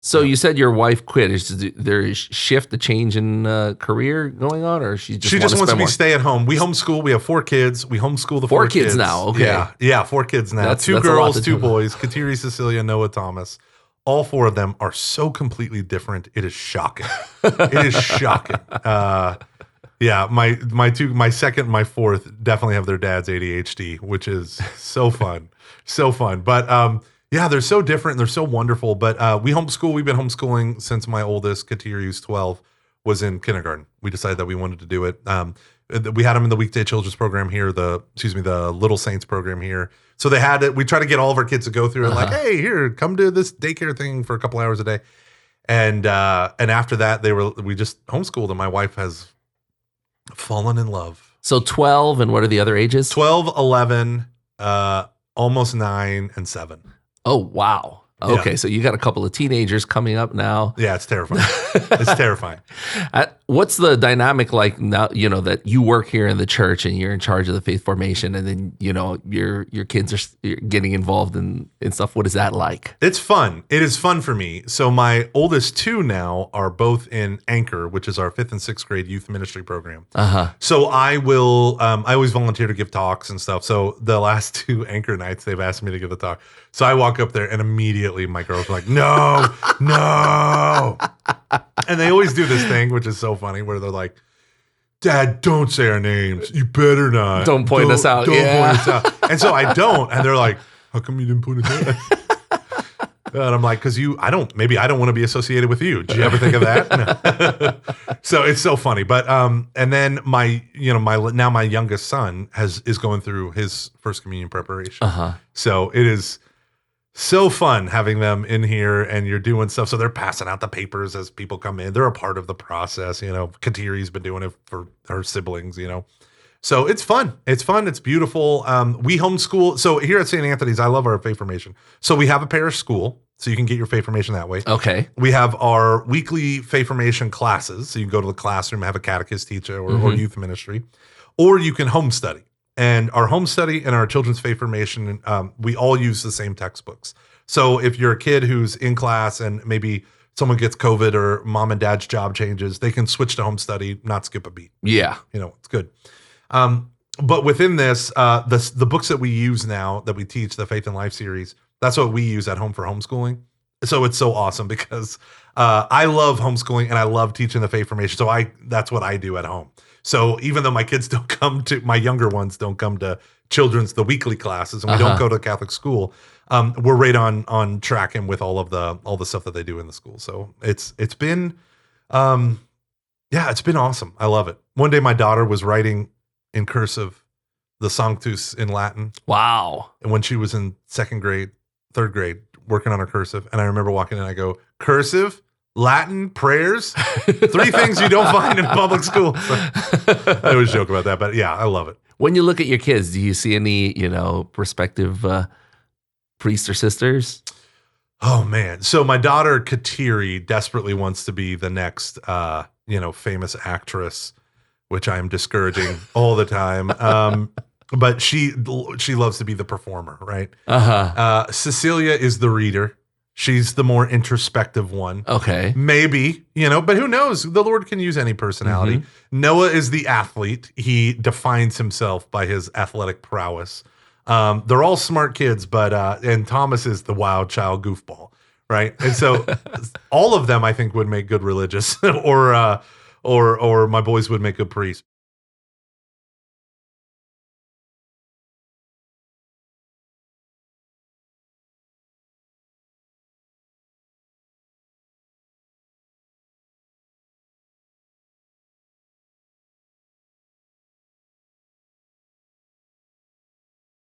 So you said your wife quit. Is there a shift, a change in career going on, or she just wants me to stay at home? We homeschool. We have 4 kids. We homeschool the 4 kids now. Okay, yeah, 4 kids now. Two girls, 2 boys. Kateri, Cecilia, Noah, Thomas. All 4 of them are so completely different. It is shocking. It is shocking. Yeah, my second, my fourth definitely have their dad's ADHD, which is so fun, so fun. But yeah, they're so different and they're so wonderful. But we homeschool. We've been homeschooling since my oldest, Kateri, who's 12, was in kindergarten. We decided that we wanted to do it. We had them in the weekday children's program here, the Little Saints program here. So they had it. We try to get all of our kids to go through it. Like, hey, here, come to this daycare thing for a couple hours a day. And after that, we just homeschooled, and my wife has fallen in love. So 12, and what are the other ages? 12, 11, almost 9, and 7. Oh, wow. Okay, Yeah. so you got a couple of teenagers coming up now. Yeah, it's terrifying. It's terrifying. What's the dynamic like now, that you work here in the church and you're in charge of the faith formation, and then, your kids are getting involved in stuff? What is that like? It's fun. It is fun for me. So my oldest 2 now are both in Anchor, which is our 5th and 6th grade youth ministry program. So I will, I always volunteer to give talks and stuff. So the last 2 Anchor nights, they've asked me to give a talk. So I walk up there and immediately my girls are like, no. And they always do this thing, which is so funny, where they're like, Dad, don't say our names. You better not. Don't point us out. Don't point us out. And so I don't. And they're like, how come you didn't point us out? And I'm like, because maybe I don't want to be associated with you. Did you ever think of that? No. So it's so funny. But and then my youngest son is going through his first communion preparation. So it is so fun having them in here, and you're doing stuff. So they're passing out the papers as people come in. They're a part of the process. Kateri's been doing it for her siblings, So it's fun. It's fun. It's beautiful. We homeschool. So here at St. Anthony's, I love our faith formation. So we have a parish school, so you can get your faith formation that way. Okay. We have our weekly faith formation classes. So you can go to the classroom, have a catechist teacher or youth ministry, or you can home study. And our home study and our children's faith formation, we all use the same textbooks. So if you're a kid who's in class and maybe someone gets COVID or mom and dad's job changes, they can switch to home study, not skip a beat. Yeah. It's good. But within this, the books that we use now that we teach, the Faith and Life series, that's what we use at home for homeschooling. So it's so awesome because I love homeschooling and I love teaching the faith formation. So that's what I do at home. So even though my younger ones don't come to the weekly classes, and we don't go to Catholic school, we're right on track and with all the stuff that they do in the school. So it's been, it's been awesome. I love it. One day my daughter was writing in cursive the Sanctus in Latin. Wow. And when she was in 2nd grade, 3rd grade, working on her cursive, and I remember walking in, I go, cursive, Latin, prayers, 3 things you don't find in public school. So, I always joke about that, but yeah, I love it. When you look at your kids, do you see any, prospective priests or sisters? Oh man. So my daughter Kateri desperately wants to be the next, famous actress, which I am discouraging all the time. But she loves to be the performer, right? Cecilia is the reader. She's the more introspective one. Okay. Maybe, but who knows? The Lord can use any personality. Noah is the athlete. He defines himself by his athletic prowess. They're all smart kids, and Thomas is the wild child goofball, right? And so all of them, I think, would make good religious or my boys would make good priests.